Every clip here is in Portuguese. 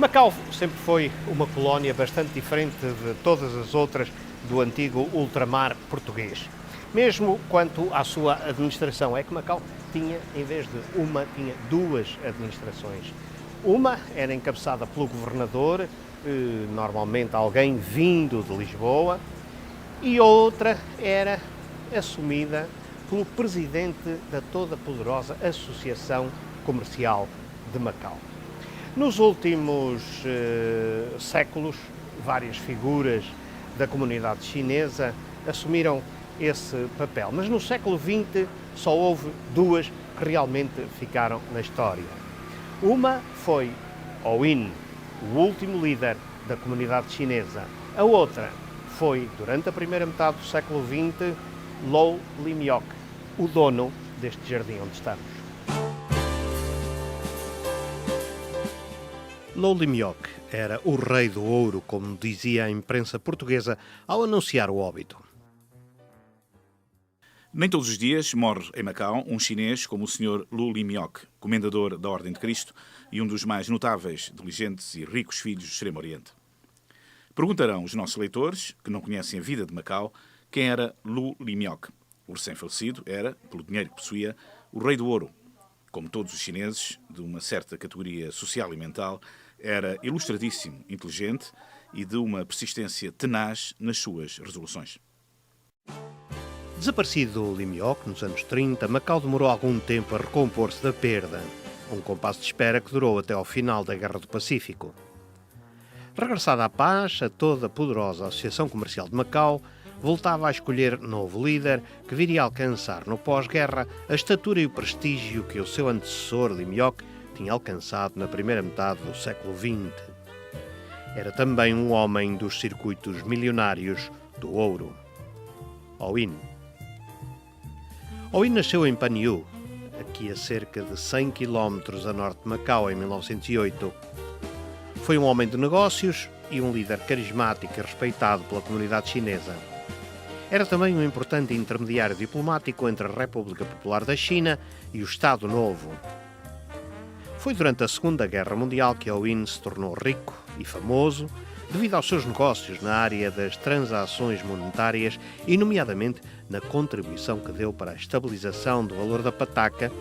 Macau sempre foi uma colónia bastante diferente de todas as outras do antigo ultramar português. Mesmo quanto à sua administração, é que Macau tinha, em vez de uma, tinha duas administrações. Uma era encabeçada pelo governador, normalmente alguém vindo de Lisboa, e outra era assumida pelo presidente da toda poderosa Associação Comercial de Macau. Nos últimos séculos, várias figuras da comunidade chinesa assumiram esse papel, mas no século XX só houve duas que realmente ficaram na história. Uma foi Ouyên, o último líder da comunidade chinesa. A outra foi, durante a primeira metade do século XX, Lou Lim-yok, o dono deste jardim onde estamos. Lou Lim-yok era o rei do ouro, como dizia a imprensa portuguesa ao anunciar o óbito. Nem todos os dias morre em Macau um chinês como o Sr. Lou Lim-yok, comendador da Ordem de Cristo e um dos mais notáveis, diligentes e ricos filhos do Extremo Oriente. Perguntarão os nossos leitores, que não conhecem a vida de Macau, quem era Lou Lim-yok. O recém-falecido era, pelo dinheiro que possuía, o rei do ouro. Como todos os chineses, de uma certa categoria social e mental, era ilustradíssimo, inteligente e de uma persistência tenaz nas suas resoluções. Desaparecido Lim-yok nos anos 30, Macau demorou algum tempo a recompor-se da perda, um compasso de espera que durou até ao final da Guerra do Pacífico. Regressada à paz, a toda poderosa Associação Comercial de Macau voltava a escolher novo líder que viria a alcançar no pós-guerra a estatura e o prestígio que o seu antecessor Lim-yok tinha alcançado na primeira metade do século XX. Era também um homem dos circuitos milionários do ouro. Ouyên. Ouyên nasceu em Panyu, aqui a cerca de 100 km a norte de Macau, em 1908. Foi um homem de negócios e um líder carismático e respeitado pela comunidade chinesa. Era também um importante intermediário diplomático entre a República Popular da China e o Estado Novo. Foi durante a Segunda Guerra Mundial que Ouyên se tornou rico e famoso devido aos seus negócios na área das transações monetárias e, nomeadamente, na contribuição que deu para a estabilização do valor da pataca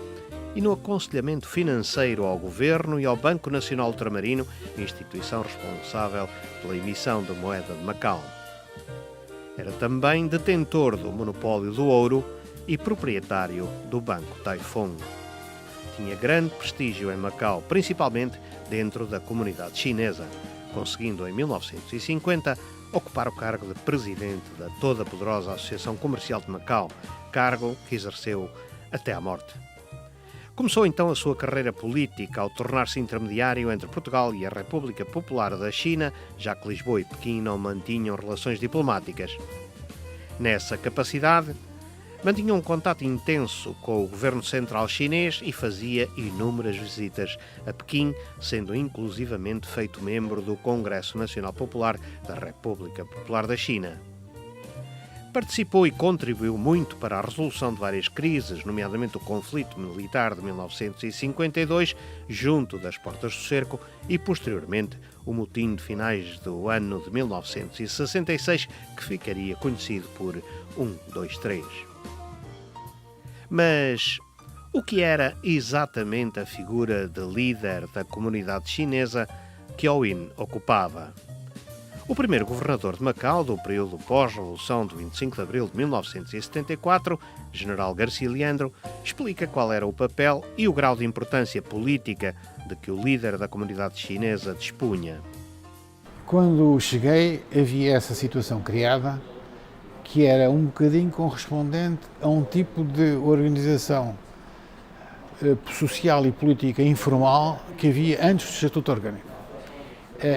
e no aconselhamento financeiro ao Governo e ao Banco Nacional Ultramarino, instituição responsável pela emissão da moeda de Macau. Era também detentor do monopólio do ouro e proprietário do Banco Taifun. Tinha grande prestígio em Macau, principalmente dentro da comunidade chinesa, conseguindo em 1950 ocupar o cargo de presidente da toda poderosa Associação Comercial de Macau, cargo que exerceu até à morte. Começou então a sua carreira política ao tornar-se intermediário entre Portugal e a República Popular da China, já que Lisboa e Pequim não mantinham relações diplomáticas. Nessa capacidade, mantinha um contato intenso com o governo central chinês e fazia inúmeras visitas a Pequim, sendo inclusivamente feito membro do Congresso Nacional Popular da República Popular da China. Participou e contribuiu muito para a resolução de várias crises, nomeadamente o conflito militar de 1952, junto das Portas do Cerco, e, posteriormente, o motim de finais do ano de 1966, que ficaria conhecido por 1-2-3. Mas o que era exatamente a figura de líder da comunidade chinesa que Ouyên ocupava? O primeiro governador de Macau, do período pós-revolução de 25 de abril de 1974, General Garcia Leandro, explica qual era o papel e o grau de importância política de que o líder da comunidade chinesa dispunha. Quando cheguei, havia essa situação criada, que era um bocadinho correspondente a um tipo de organização social e política informal que havia antes do Estatuto Orgânico.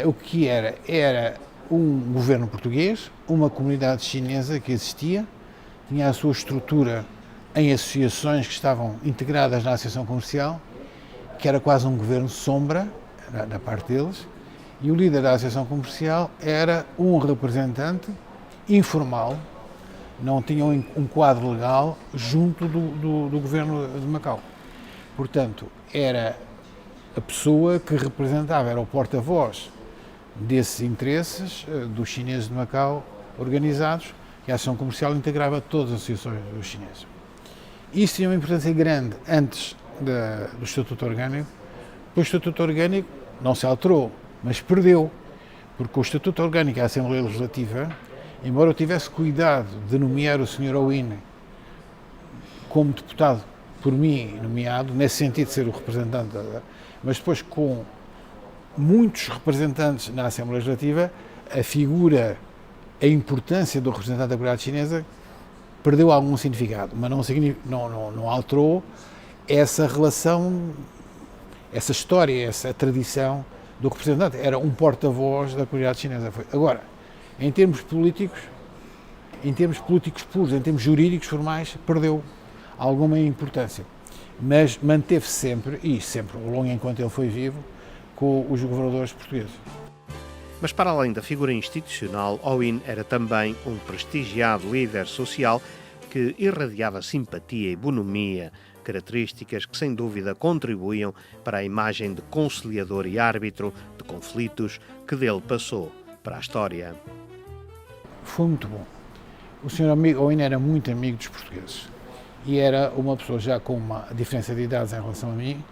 O que era um governo português, uma comunidade chinesa que existia, tinha a sua estrutura em associações que estavam integradas na Associação Comercial, que era quase um governo sombra da parte deles, e o líder da Associação Comercial era um representante informal, não tinha um quadro legal junto do governo de Macau. Portanto, era a pessoa que representava, era o porta-voz desses interesses dos chineses de Macau organizados, e a ação comercial integrava todas as associações dos chineses. Isso tinha uma importância grande antes do Estatuto Orgânico. Depois o Estatuto Orgânico não se alterou, mas perdeu, porque o Estatuto Orgânico e a Assembleia Legislativa, embora eu tivesse cuidado de nomear o Sr. Aoun como deputado por mim nomeado, nesse sentido de ser o representante, mas depois com muitos representantes na Assembleia Legislativa, a figura, a importância do representante da comunidade chinesa perdeu algum significado, mas não alterou essa relação, essa história, essa tradição do representante. Era um porta-voz da comunidade chinesa. Agora, em termos políticos puros, em termos jurídicos formais, perdeu alguma importância. Mas manteve-se sempre, e sempre ao longo enquanto ele foi vivo, com os governadores portugueses. Mas para além da figura institucional, Aoun era também um prestigiado líder social que irradiava simpatia e bonomia, características que sem dúvida contribuíam para a imagem de conciliador e árbitro de conflitos que dele passou para a história. Foi muito bom. O Sr. Aoun era muito amigo dos portugueses e era uma pessoa já com uma diferença de idades em relação a mim,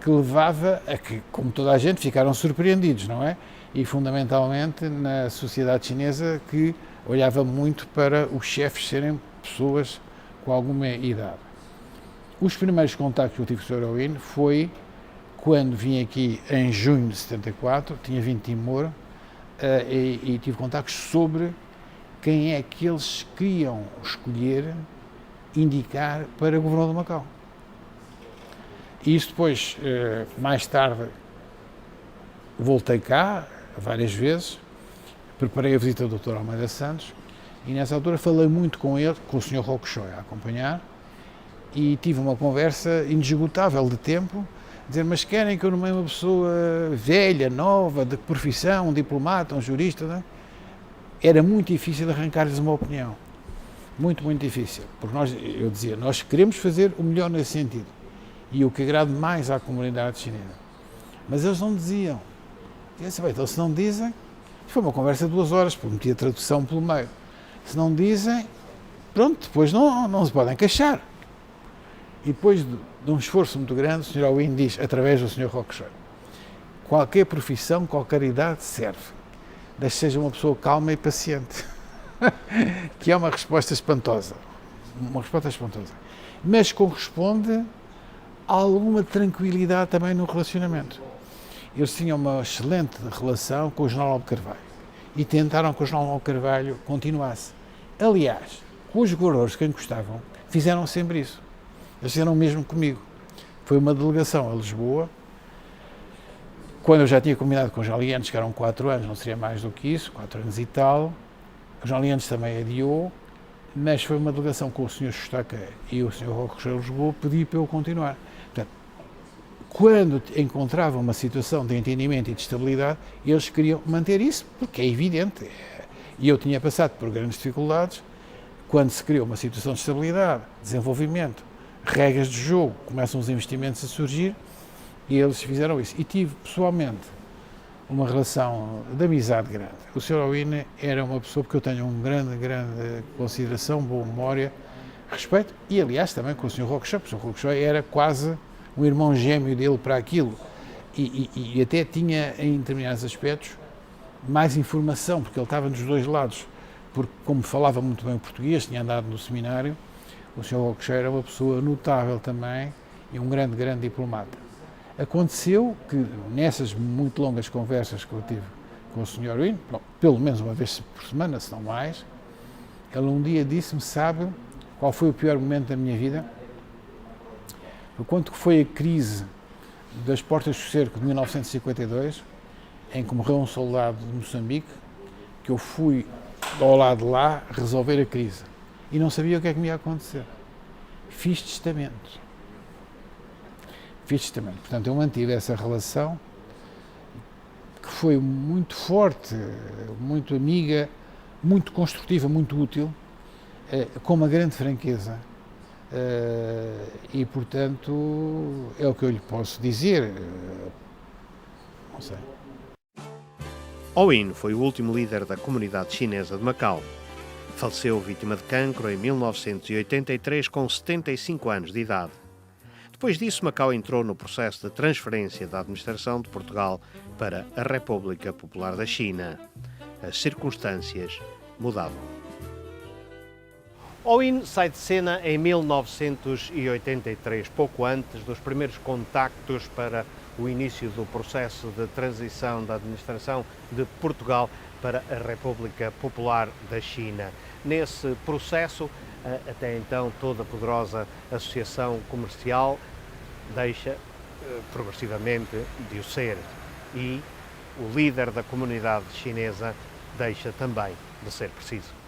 que levava a que, como toda a gente, ficaram surpreendidos, não é? E fundamentalmente na sociedade chinesa, que olhava muito para os chefes serem pessoas com alguma idade. Os primeiros contactos que eu tive com o Sr. Aoun foi quando vim aqui em junho de 74, tinha vindo de Timor, e tive contactos sobre quem é que eles queriam escolher, indicar para governador de Macau. E isso depois, mais tarde, voltei cá várias vezes, preparei a visita do Dr. Almeida Santos e nessa altura falei muito com ele, com o Sr. Roquechoi a acompanhar, e tive uma conversa inesgotável de tempo, dizer, mas querem que eu nomee uma pessoa velha, nova, de profissão, um diplomata, um jurista, não é? Era muito difícil arrancar-lhes uma opinião, muito difícil, porque eu dizia, nós queremos fazer o melhor nesse sentido, e o que agrade mais à comunidade chinesa. Mas eles não diziam. Eu disse, bem, então se não dizem, foi uma conversa de 2 horas, porque meti a tradução pelo meio. Se não dizem, pronto, depois não se podem queixar. E depois de um esforço muito grande, o Sr. Aoun diz, através do Sr. Roquechoi, qualquer profissão, qualquer idade serve, desde que seja uma pessoa calma e paciente. Que é uma resposta espantosa. Mas corresponde a alguma tranquilidade também no relacionamento. Eles tinham uma excelente relação com o General Alves Carvalho e tentaram que o General Alves Carvalho continuasse. Aliás, os governadores que encostavam fizeram sempre isso. Eles fizeram o mesmo comigo. Foi uma delegação a Lisboa, quando eu já tinha combinado com os aliantes, que eram 4 anos, não seria mais do que isso, 4 anos e tal. Os aliantes também adiou, mas foi uma delegação com o Sr. Schustaca e o Sr. Roquechoi de Lisboa, pedi para eu continuar. Portanto, quando encontravam uma situação de entendimento e de estabilidade, eles queriam manter isso, porque é evidente. E eu tinha passado por grandes dificuldades, quando se criou uma situação de estabilidade, desenvolvimento, regras de jogo, começam os investimentos a surgir, e eles fizeram isso. E tive, pessoalmente, uma relação de amizade grande. O Sr. Aoun era uma pessoa que eu tenho uma grande consideração, boa memória, respeito, e aliás também com o Sr. Roquechoi, porque o Sr. Roquechoi era quase um irmão gêmeo dele para aquilo, e até tinha, em determinados aspectos, mais informação, porque ele estava dos dois lados, porque como falava muito bem o português, tinha andado no seminário, o Sr. Roquechoi era uma pessoa notável também, e um grande diplomata. Aconteceu que, nessas muito longas conversas que eu tive com o Sr. Aoun, pelo menos uma vez por semana, se não mais, ele um dia disse-me, sabe qual foi o pior momento da minha vida? Foi quando foi a crise das Portas do Cerco de 1952, em que morreu um soldado de Moçambique, que eu fui ao lado de lá resolver a crise. E não sabia o que é que me ia acontecer. Fiz testamento. Portanto, eu mantive essa relação que foi muito forte, muito amiga, muito construtiva, muito útil, com uma grande franqueza e, portanto, é o que eu lhe posso dizer. Não sei. Owen foi o último líder da comunidade chinesa de Macau. Faleceu vítima de cancro em 1983 com 75 anos de idade. Depois disso, Macau entrou no processo de transferência da administração de Portugal para a República Popular da China. As circunstâncias mudavam. Owen sai de cena em 1983, pouco antes dos primeiros contactos para o início do processo de transição da administração de Portugal para a República Popular da China. Nesse processo, até então toda poderosa associação comercial deixa progressivamente de o ser e o líder da comunidade chinesa deixa também de ser preciso.